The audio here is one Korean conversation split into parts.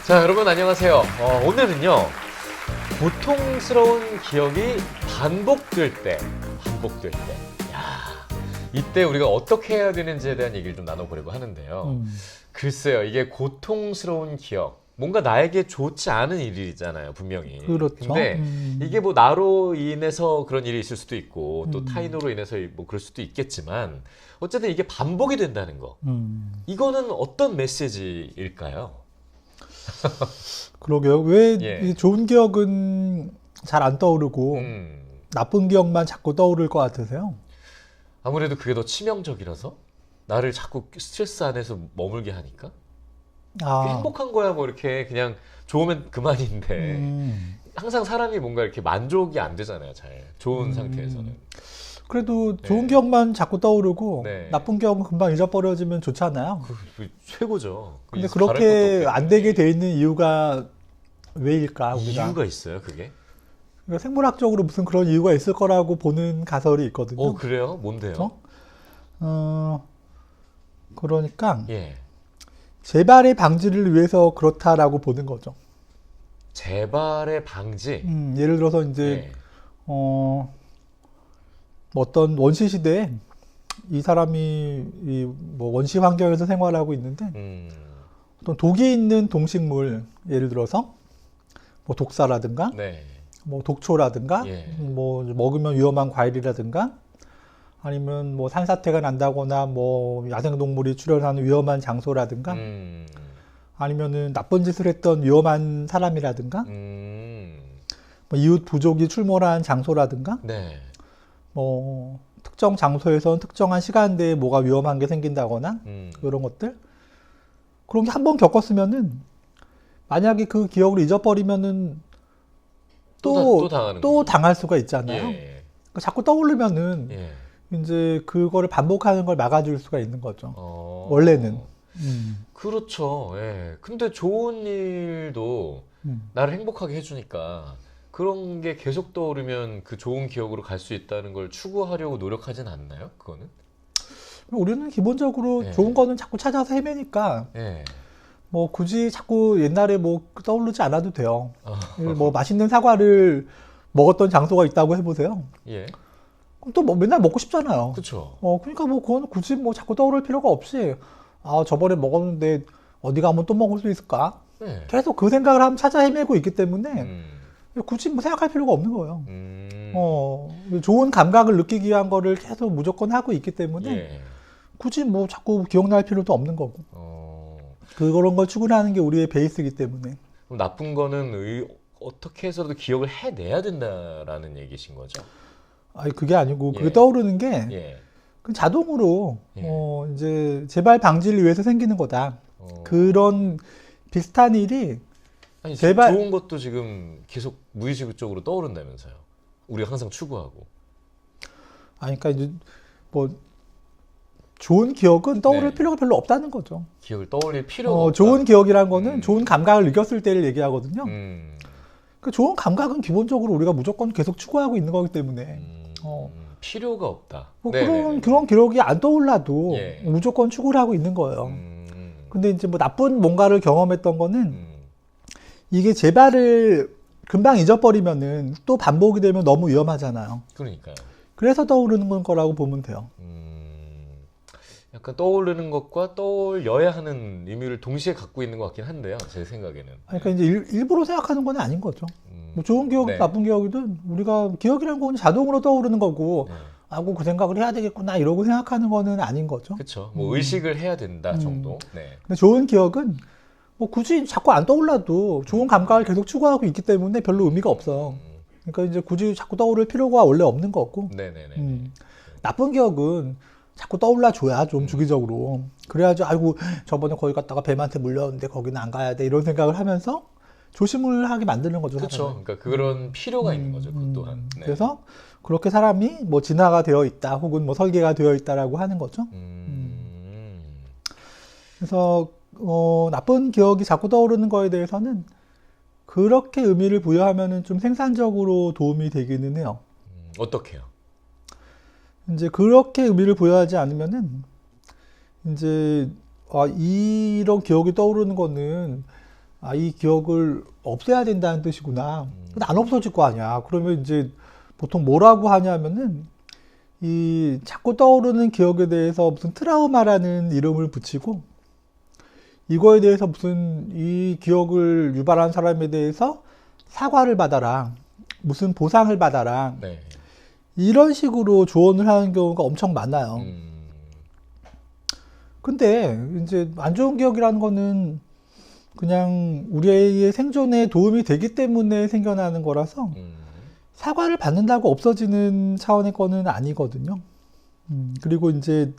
자, 여러분 안녕하세요. 오늘은요, 고통스러운 기억이 반복될 때. 야, 이때 우리가 어떻게 해야 되는지에 대한 얘기를 좀 나눠보려고 하는데요. 글쎄요, 이게 고통스러운 기억. 뭔가 나에게 좋지 않은 일이잖아요, 분명히. 그렇죠. 근데 이게 뭐 나로 인해서 그런 일이 있을 수도 있고, 또 타인으로 인해서 뭐 그럴 수도 있겠지만, 어쨌든 이게 반복이 된다는 거. 이거는 어떤 메시지일까요? 그러게요. 왜 예. 이 좋은 기억은 잘 안 떠오르고 나쁜 기억만 자꾸 떠오를 것 같으세요? 아무래도 그게 더 치명적이라서 나를 자꾸 스트레스 안에서 머물게 하니까 행복한 거야 뭐 이렇게 그냥 좋으면 그만인데 항상 사람이 뭔가 이렇게 만족이 안 되잖아요. 잘 좋은 상태에서는. 그래도 좋은 기억만 자꾸 떠오르고 네. 나쁜 기억은 금방 잊어버려지면 좋잖아요. 그 최고죠. 근데 다를 것도 그렇게 없겠네. 안 되게 돼 있는 이유가 왜일까, 우리가? 이유가 있어요, 그게? 그러니까 생물학적으로 무슨 그런 이유가 있을 거라고 보는 가설이 있거든요. 그래요? 뭔데요? 그렇죠? 그러니까 예. 재발의 방지를 위해서 그렇다라고 보는 거죠. 재발의 방지. 예를 들어서 이제 예. 어떤 원시 시대에 이 사람이 뭐 원시 환경에서 생활하고 있는데 어떤 독이 있는 동식물, 예를 들어서 뭐 독사라든가 네. 뭐 독초라든가 예. 뭐 먹으면 위험한 과일이라든가 아니면 뭐 산사태가 난다거나 뭐 야생동물이 출현하는 위험한 장소라든가 아니면은 나쁜 짓을 했던 위험한 사람이라든가 뭐 이웃 부족이 출몰한 장소라든가 네. 뭐 특정 장소에선 특정한 시간대에 뭐가 위험한 게 생긴다거나 이런 것들, 그런 게 한 번 겪었으면은 만약에 그 기억을 잊어버리면은 또 당하는 거죠. 당할 수가 있잖아요. 예. 그러니까 자꾸 떠오르면은 예. 이제 그거를 반복하는 걸 막아줄 수가 있는 거죠. 원래는. 그렇죠. 예. 근데 좋은 일도 나를 행복하게 해주니까 그런 게 계속 떠오르면 그 좋은 기억으로 갈 수 있다는 걸 추구하려고 노력하진 않나요? 그거는? 우리는 기본적으로 예. 좋은 거는 자꾸 찾아서 헤매니까 예. 뭐 굳이 자꾸 옛날에 뭐 떠오르지 않아도 돼요. 뭐 맛있는 사과를 먹었던 장소가 있다고 해보세요. 예. 그럼 또 뭐 맨날 먹고 싶잖아요. 그렇죠. 그러니까 뭐 그건 굳이 뭐 자꾸 떠오를 필요가 없이, 저번에 먹었는데 어디 가면 또 먹을 수 있을까? 예. 계속 그 생각을 하면 찾아 헤매고 있기 때문에 굳이 뭐 생각할 필요가 없는 거예요. 좋은 감각을 느끼기 위한 거를 계속 무조건 하고 있기 때문에 예. 굳이 뭐 자꾸 기억날 필요도 없는 거고. 그런 걸 추구하는 게 우리의 베이스이기 때문에. 그럼 나쁜 거는 어떻게 해서도 기억을 해내야 된다라는 얘기신 거죠? 아니, 그게 아니고, 그게 예. 떠오르는 게, 예. 그 자동으로, 예. 이제, 재발 방지를 위해서 생기는 거다. 그런 비슷한 일이, 아니, 제발- 좋은 것도 지금 계속 무의식적으로 떠오른다면서요. 우리가 항상 추구하고. 그러니까 이제, 뭐, 좋은 기억은 떠오를 네. 필요가 별로 없다는 거죠. 기억을 떠올릴 필요가 없다. 좋은 기억이란 거는 좋은 감각을 느꼈을 때를 얘기하거든요. 음. 그 좋은 감각은 기본적으로 우리가 무조건 계속 추구하고 있는 거기 때문에, 필요가 없다. 뭐 네네네. 그런 기록이 안 떠올라도 예. 무조건 추구를 하고 있는 거예요. 근데 이제 뭐 나쁜 뭔가를 경험했던 거는 이게 재발을 금방 잊어버리면은 또 반복이 되면 너무 위험하잖아요. 그러니까요. 그래서 떠오르는 거라고 보면 돼요. 약간 떠오르는 것과 떠올려야 하는 의미를 동시에 갖고 있는 것 같긴 한데요. 제 생각에는. 그러니까 이제 일부러 생각하는 건 아닌 거죠. 뭐 좋은 기억이든 네. 나쁜 기억이든 우리가 기억이라는 건 자동으로 떠오르는 거고, 네. 그 생각을 해야 되겠구나 이러고 생각하는 거는 아닌 거죠. 그렇죠. 뭐 의식을 해야 된다 정도. 네. 근데 좋은 기억은 뭐 굳이 자꾸 안 떠올라도 좋은 감각을 계속 추구하고 있기 때문에 별로 의미가 없어요. 그러니까 이제 굳이 자꾸 떠오를 필요가 원래 없는 거고, 네네네. 나쁜 기억은 자꾸 떠올라줘야 좀 주기적으로. 그래야지, 아이고, 저번에 거기 갔다가 뱀한테 물렸는데 거기는 안 가야 돼. 이런 생각을 하면서 조심을 하게 만드는 거죠. 그렇죠. 사람을. 그러니까 그런 필요가 있는 거죠. 그것 또한. 네. 그래서 그렇게 사람이 뭐 진화가 되어 있다, 혹은 뭐 설계가 되어 있다라고 하는 거죠. 그래서 나쁜 기억이 자꾸 떠오르는 거에 대해서는 그렇게 의미를 부여하면은 좀 생산적으로 도움이 되기는 해요. 어떻게요? 이제 그렇게 의미를 부여하지 않으면은 이제 이런 기억이 떠오르는 거는 아, 이 기억을 없애야 된다는 뜻이구나. 근데 안 없어질 거 아니야. 그러면 이제 보통 뭐라고 하냐면은 이 자꾸 떠오르는 기억에 대해서 무슨 트라우마라는 이름을 붙이고 이거에 대해서 무슨 이 기억을 유발한 사람에 대해서 사과를 받아라. 무슨 보상을 받아라. 네. 이런 식으로 조언을 하는 경우가 엄청 많아요. 근데 이제 안 좋은 기억이라는 거는 그냥 우리의 생존에 도움이 되기 때문에 생겨나는 거라서 사과를 받는다고 없어지는 차원의 거는 아니거든요. 그리고 이제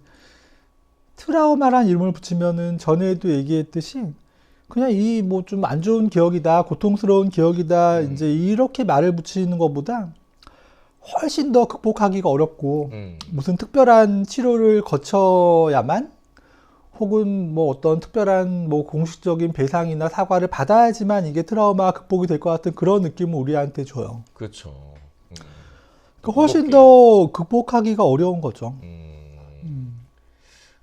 트라우마란 이름을 붙이면은 전에도 얘기했듯이 그냥 이 뭐 좀 안 좋은 기억이다, 고통스러운 기억이다, 이제 이렇게 말을 붙이는 것보다 훨씬 더 극복하기가 어렵고 무슨 특별한 치료를 거쳐야만 혹은 뭐 어떤 특별한 뭐 공식적인 배상이나 사과를 받아야지만 이게 트라우마가 극복이 될 것 같은 그런 느낌을 우리한테 줘요. 그렇죠. 그러니까 훨씬 더 극복하기가 어려운 거죠.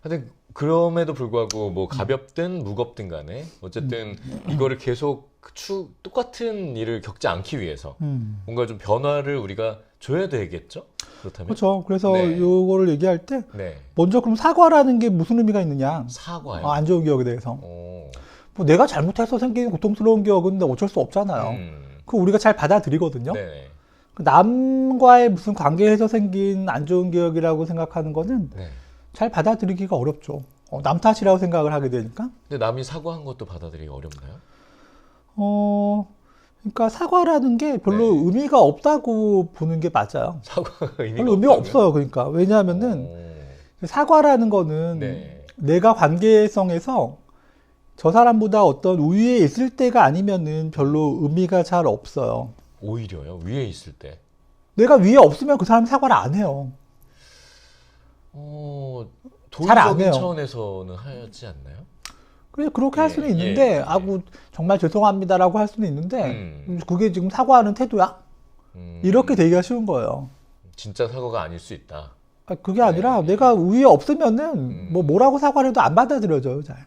근데 그럼에도 불구하고 뭐 가볍든 무겁든 간에 어쨌든 이거를 계속 똑같은 일을 겪지 않기 위해서 뭔가 좀 변화를 우리가 줘야 되겠죠? 그렇다면? 그렇죠. 그래서 네. 이거를 얘기할 때 네. 먼저 그럼 사과라는 게 무슨 의미가 있느냐? 사과요? 안 좋은 기억에 대해서. 뭐 내가 잘못해서 생긴 고통스러운 기억은 어쩔 수 없잖아요. 그거 우리가 잘 받아들이거든요. 네. 남과의 무슨 관계에서 생긴 안 좋은 기억이라고 생각하는 거는 네. 잘 받아들이기가 어렵죠. 남 탓이라고 생각을 하게 되니까. 근데 남이 사과한 것도 받아들이기 어렵나요? 그러니까 사과라는 게 별로 네. 의미가 없다고 보는 게 맞아요. 사과가 별로 의미가 없어요. 그러니까 왜냐하면은 사과라는 거는 네. 내가 관계성에서 저 사람보다 어떤 우위에 있을 때가 아니면은 별로 의미가 잘 없어요. 오히려요? 위에 있을 때? 내가 위에 없으면 그 사람이 사과를 안 해요. 잘안 도의적인 해요. 차원에서는 하지 않나요? 그래 그렇게 할 수는 있는데 아고 정말 죄송합니다라고 할 수는 있는데 그게 지금 사과하는 태도야? 이렇게 되기가 쉬운 거예요. 진짜 사과가 아닐 수 있다. 그게 아니라 내가 위에 없으면은 뭐라고 사과를 해도 안 받아들여져요. 잘.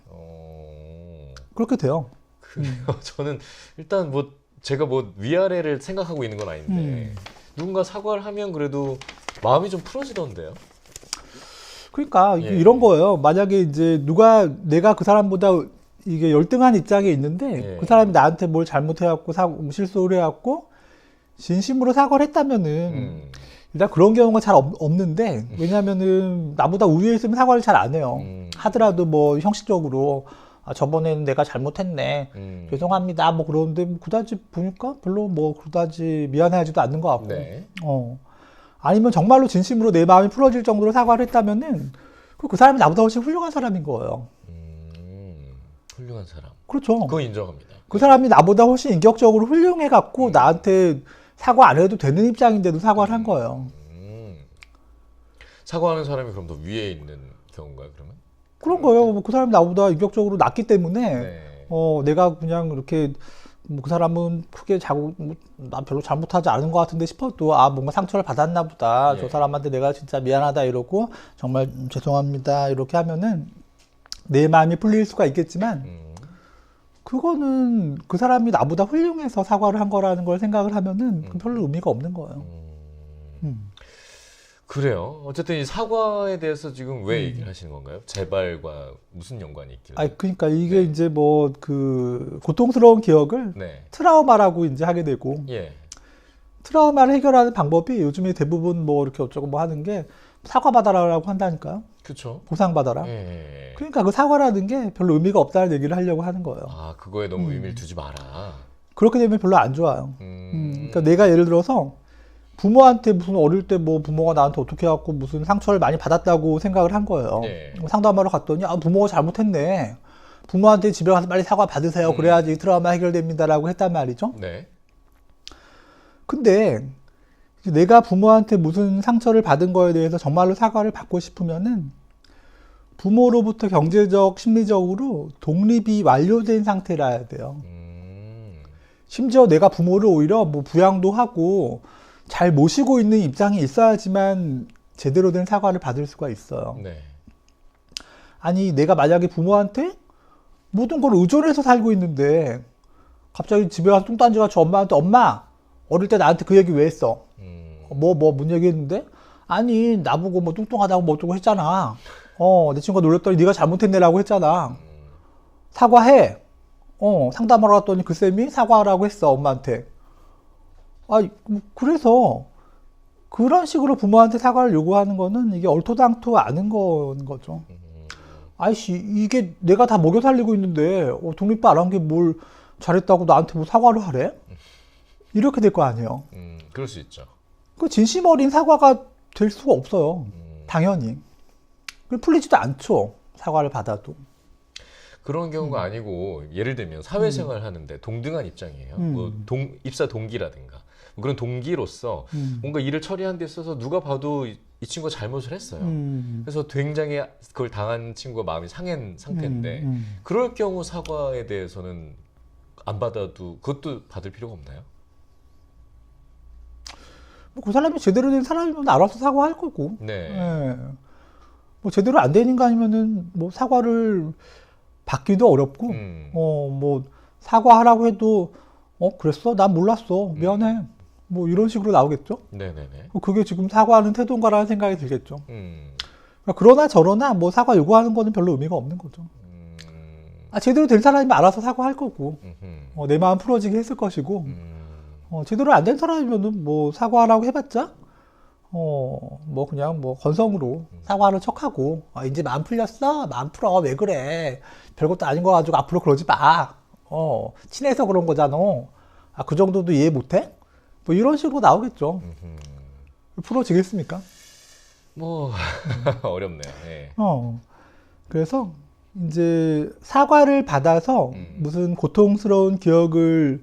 그렇게 돼요. 그래요. 저는 일단 뭐 제가 뭐 위아래를 생각하고 있는 건 아닌데 누군가 사과를 하면 그래도 마음이 좀 풀어지던데요. 그러니까 이런 거예요. 만약에 이제 내가 그 사람보다 이게 열등한 입장에 있는데 그 사람이 나한테 뭘 잘못해갖고 실수를 해갖고 진심으로 사과를 했다면은 일단 그런 경우가 잘 없는데 왜냐면은 나보다 우위에 있으면 사과를 잘 안 해요. 하더라도 뭐 형식적으로 저번에는 내가 잘못했네. 죄송합니다. 뭐 그러는데 그다지 보니까 별로 뭐 그다지 미안해하지도 않는 것 같고. 네. 아니면 정말로 진심으로 내 마음이 풀어질 정도로 사과를 했다면은 그 사람이 나보다 훨씬 훌륭한 사람인 거예요. 훌륭한 사람. 그렇죠. 그거 인정합니다. 그 사람이 나보다 훨씬 인격적으로 훌륭해갖고 나한테 사과 안 해도 되는 입장인데도 사과를 한 거예요. 사과하는 사람이 그럼 더 위에 있는 경우인가요, 그러면? 그런 거예요. 그 사람이 나보다 인격적으로 낫기 때문에 네. 내가 그냥 이렇게 그 사람은 크게 나 별로 잘못하지 않은 것 같은데 싶어도 뭔가 상처를 받았나 보다. 저 사람한테 내가 진짜 미안하다 이러고 정말 죄송합니다 이렇게 하면은 내 마음이 풀릴 수가 있겠지만 그거는 그 사람이 나보다 훌륭해서 사과를 한 거라는 걸 생각을 하면은 별로 의미가 없는 거예요. 그래요. 어쨌든 이 사과에 대해서 지금 왜 얘기를 하시는 건가요? 재발과 무슨 연관이 있길래? 그러니까 이게 이제 뭐 그 고통스러운 기억을 트라우마라고 이제 하게 되고 트라우마를 해결하는 방법이 요즘에 대부분 뭐 이렇게 어쩌고 뭐 하는 게 사과받아라라고 한다니까요. 그렇죠. 보상받아라. 그러니까 그 사과라는 게 별로 의미가 없다는 얘기를 하려고 하는 거예요. 그거에 너무 의미를 두지 마라. 그렇게 되면 별로 안 좋아요. 그러니까 내가 예를 들어서 부모한테 무슨 어릴 때 뭐 부모가 나한테 어떻게 해갖고 무슨 상처를 많이 받았다고 생각을 한 거예요. 상담하러 갔더니 부모가 잘못했네. 부모한테 집에 가서 빨리 사과 받으세요. 그래야지 트라우마 해결됩니다라고 했단 말이죠. 근데 내가 부모한테 무슨 상처를 받은 거에 대해서 정말로 사과를 받고 싶으면은 부모로부터 경제적, 심리적으로 독립이 완료된 상태라야 돼요. 심지어 내가 부모를 오히려 뭐 부양도 하고 잘 모시고 있는 입장에 있어야지만 제대로 된 사과를 받을 수가 있어요. 아니 내가 만약에 부모한테 모든 걸 의존해서 살고 있는데 갑자기 집에 가서 뚱딴지 같이 엄마한테 엄마 어릴 때 나한테 그 얘기 왜 했어? 뭔 얘기 했는데? 아니 나보고 뭐 뚱뚱하다고 뭐 어쩌고 했잖아. 내 친구가 놀랬더니 네가 잘못했네라고 했잖아. 사과해. 상담하러 갔더니 그 쌤이 사과하라고 했어 엄마한테. 그래서 그런 식으로 부모한테 사과를 요구하는 거는 이게 얼토당토 않은 건 거죠. 아이씨 이게 내가 다 먹여 살리고 있는데 독립도 안 한 게 뭘 잘했다고 나한테 뭐 사과를 하래? 이렇게 될 거 아니에요. 그럴 수 있죠. 그 진심 어린 사과가 될 수가 없어요. 당연히. 풀리지도 않죠. 사과를 받아도. 그런 경우가 아니고 예를 들면 사회생활 하는데 동등한 입장이에요. 뭐 입사 동기라든가 그런 동기로서 뭔가 일을 처리하는 데 있어서 누가 봐도 이 친구가 잘못을 했어요. 그래서 굉장히 그걸 당한 친구가 마음이 상한 상태인데 그럴 경우 사과에 대해서는 안 받아도 그것도 받을 필요가 없나요? 그 사람이 제대로 된 사람이면 알아서 사과할 거고. 네. 뭐 제대로 안 되는 거 아니면은 뭐 사과를 받기도 어렵고, 뭐 사과하라고 해도 그랬어? 난 몰랐어. 미안해. 뭐 이런 식으로 나오겠죠. 네네네. 그게 지금 사과하는 태도인가라는 생각이 들겠죠. 그러나 저러나 뭐 사과 요구하는 거는 별로 의미가 없는 거죠. 제대로 된 사람이면 알아서 사과할 거고, 내 마음 풀어지게 했을 것이고, 제대로 안 된 사람이면은 뭐 사과하라고 해봤자, 뭐 그냥 뭐 건성으로 사과하는 척하고, 이제 마음 풀렸어? 마음 풀어. 왜 그래? 별것도 아닌 거 가지고 앞으로 그러지 마. 친해서 그런 거잖아. 그 정도도 이해 못해? 뭐 이런 식으로 나오겠죠. 풀어지겠습니까? 뭐 어렵네요. 네. 그래서 이제 사과를 받아서 무슨 고통스러운 기억을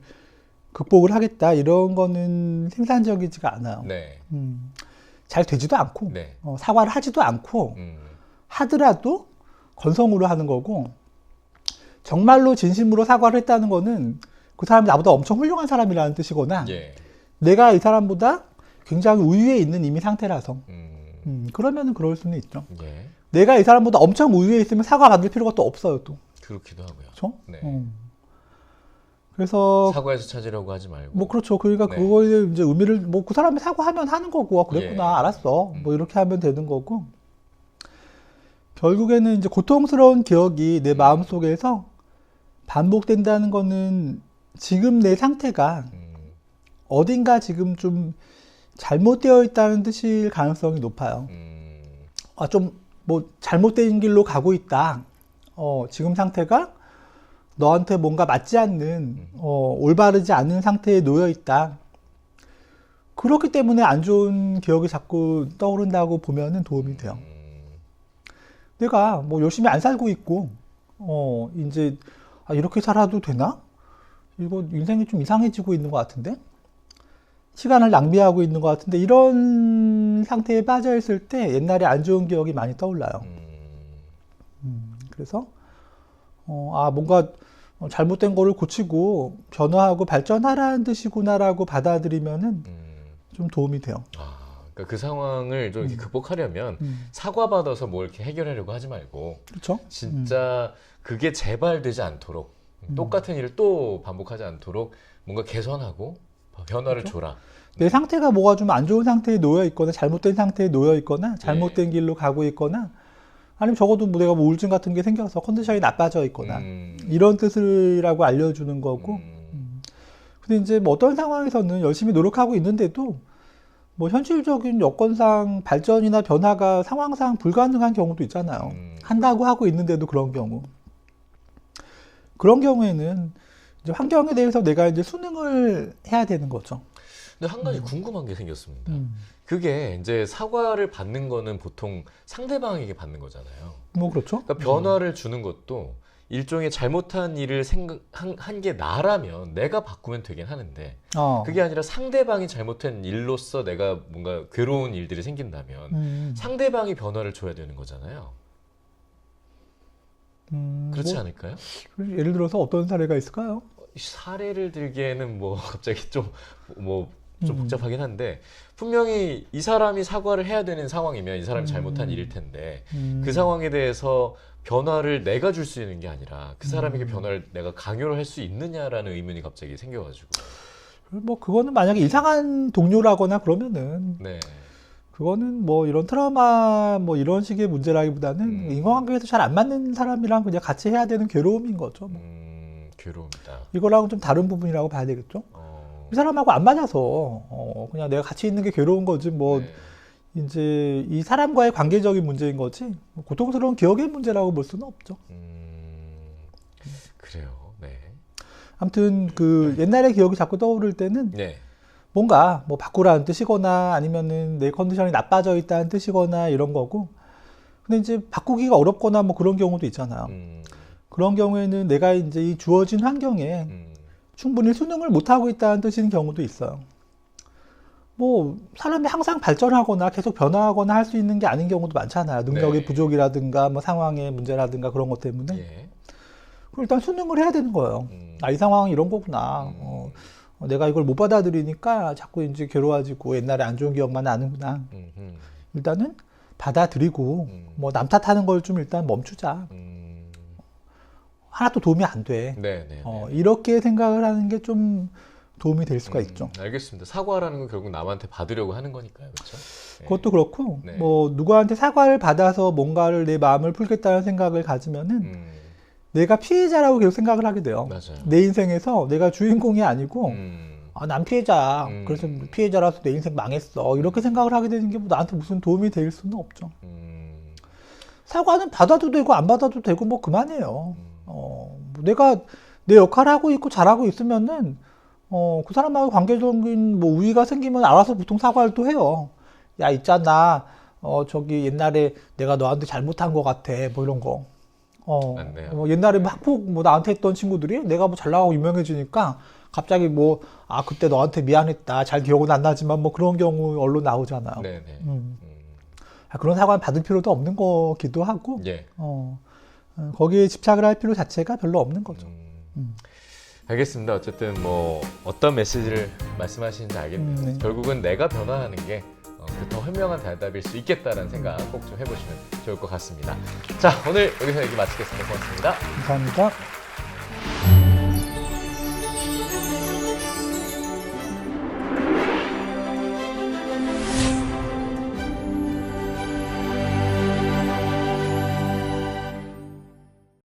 극복을 하겠다 이런 거는 생산적이지가 않아요. 네. 잘 되지도 않고 네. 사과를 하지도 않고 하더라도 건성으로 하는 거고 정말로 진심으로 사과를 했다는 거는 그 사람이 나보다 엄청 훌륭한 사람이라는 뜻이거나 예. 내가 이 사람보다 굉장히 우위에 있는 이미 상태라서 그러면은 그럴 수는 있죠. 예. 내가 이 사람보다 엄청 우위에 있으면 사과 받을 필요가 또 없어요 또. 그렇기도 하고요. 그렇죠? 네. 그래서 사과해서 찾으려고 하지 말고. 뭐 그렇죠. 그러니까 네. 그거에 이제 의미를 뭐 그 사람이 사과하면 하는 거고 그랬구나 예. 알았어. 뭐 이렇게 하면 되는 거고 결국에는 이제 고통스러운 기억이 내 마음 속에서 반복된다는 거는 지금 내 상태가 어딘가 지금 좀 잘못되어 있다는 뜻일 가능성이 높아요. 좀 뭐 잘못된 길로 가고 있다. 지금 상태가 너한테 뭔가 맞지 않는 올바르지 않은 상태에 놓여 있다. 그렇기 때문에 안 좋은 기억이 자꾸 떠오른다고 보면은 도움이 돼요. 내가 뭐 열심히 안 살고 있고 이제 이렇게 살아도 되나? 이거 인생이 좀 이상해지고 있는 것 같은데? 시간을 낭비하고 있는 것 같은데 이런 상태에 빠져 있을 때 옛날에 안 좋은 기억이 많이 떠올라요. 그래서 뭔가 잘못된 거를 고치고 변화하고 발전하라는 뜻이구나라고 받아들이면은 좀 도움이 돼요. 그러니까 그 상황을 좀 이렇게 극복하려면 사과받아서 뭐 이렇게 해결하려고 하지 말고 그렇죠? 진짜 그게 재발되지 않도록 똑같은 일을 또 반복하지 않도록 뭔가 개선하고 변화를 그렇죠? 줘라. 내 상태가 뭐가 좀 안 좋은 상태에 놓여 있거나 잘못된 상태에 놓여 있거나 잘못된 길로 가고 있거나 아니면 적어도 뭐 내가 뭐 우울증 같은 게 생겨서 컨디션이 나빠져 있거나 이런 뜻이라고 알려주는 거고 근데 이제 뭐 어떤 상황에서는 열심히 노력하고 있는데도 뭐 현실적인 여건상 발전이나 변화가 상황상 불가능한 경우도 있잖아요. 한다고 하고 있는데도 그런 경우. 그런 경우에는 이제 환경에 대해서 내가 이제 수능을 해야 되는 거죠. 근데 한 가지 궁금한 게 생겼습니다. 그게 이제 사과를 받는 거는 보통 상대방에게 받는 거잖아요. 뭐 그렇죠. 그러니까 변화를 주는 것도 일종의 잘못한 일을 한 게 나라면 내가 바꾸면 되긴 하는데 그게 아니라 상대방이 잘못한 일로서 내가 뭔가 괴로운 일들이 생긴다면 상대방이 변화를 줘야 되는 거잖아요. 그렇지 뭐, 않을까요? 예를 들어서 어떤 사례가 있을까요? 사례를 들기에는 뭐 갑자기 좀 뭐 좀 복잡하긴 한데 분명히 이 사람이 사과를 해야 되는 상황이면 이 사람이 잘못한 일일 텐데 그 상황에 대해서 변화를 내가 줄 수 있는 게 아니라 그 사람에게 변화를 내가 강요를 할 수 있느냐라는 의문이 갑자기 생겨가지고. 뭐 그거는 만약에 이상한 동료라거나 그러면은 네. 그거는 뭐 이런 트라우마 뭐 이런 식의 문제라기보다는 인간관계에서 잘 안 맞는 사람이랑 그냥 같이 해야 되는 괴로움인 거죠. 뭐. 괴로움이다. 이거랑은 좀 다른 부분이라고 봐야 되겠죠. 이 사람하고 안 맞아서 그냥 내가 같이 있는 게 괴로운 거지 뭐 네. 이제 이 사람과의 관계적인 문제인 거지 뭐 고통스러운 기억의 문제라고 볼 수는 없죠. 그래요. 네. 아무튼 그 옛날의 기억이 자꾸 떠오를 때는 네. 뭔가 뭐 바꾸라는 뜻이거나 아니면은 내 컨디션이 나빠져 있다는 뜻이거나 이런 거고. 근데 이제 바꾸기가 어렵거나 뭐 그런 경우도 있잖아요. 그런 경우에는 내가 이제 이 주어진 환경에 충분히 수능을 못하고 있다는 뜻인 경우도 있어요. 뭐 사람이 항상 발전하거나 계속 변화하거나 할 수 있는 게 아닌 경우도 많잖아요. 능력의 네. 부족이라든가 뭐 상황의 문제라든가 그런 것 때문에. 예. 그럼 일단 수능을 해야 되는 거예요. 아, 이 상황이 이런 거구나. 내가 이걸 못 받아들이니까 자꾸 이제 괴로워지고 옛날에 안 좋은 기억만 나는구나. 일단은 받아들이고 뭐 남 탓하는 걸 좀 일단 멈추자. 하나도 도움이 안 돼. 네, 네. 이렇게 생각을 하는 게 좀 도움이 될 수가 있죠. 알겠습니다. 사과라는 건 결국 남한테 받으려고 하는 거니까요, 그렇죠? 네. 그것도 그렇고 네. 뭐 누구한테 사과를 받아서 뭔가를 내 마음을 풀겠다는 생각을 가지면은 내가 피해자라고 계속 생각을 하게 돼요. 맞아요. 내 인생에서 내가 주인공이 아니고 아, 난 피해자야. 그래서 피해자라서 내 인생 망했어. 이렇게 생각을 하게 되는 게 뭐 나한테 무슨 도움이 될 수는 없죠. 사과는 받아도 되고 안 받아도 되고 뭐 그만해요. 뭐 내가 내 역할을 하고 있고 잘하고 있으면은 그 사람하고 관계적인 뭐 우위가 생기면 알아서 보통 사과를 또 해요. 야, 있잖아. 저기 옛날에 내가 너한테 잘못한 것 같아. 뭐 이런 거. 맞네요. 옛날에 뭐 학폭 뭐 나한테 했던 친구들이 내가 뭐 잘 나가고 유명해지니까 갑자기 뭐, 아, 그때 너한테 미안했다. 잘 기억은 안 나지만 뭐 그런 경우 언론 나오잖아요. 네네. 그런 사과는 받을 필요도 없는 거기도 하고, 예. 거기에 집착을 할 필요 자체가 별로 없는 거죠. 알겠습니다. 어쨌든 뭐 어떤 메시지를 말씀하시는지 알겠네요. 네. 결국은 내가 변화하는 게 그 더 현명한 대답일 수 있겠다라는 생각 꼭 좀 해보시면 좋을 것 같습니다. 자, 오늘 여기서 얘기 마치겠습니다. 고맙습니다. 감사합니다.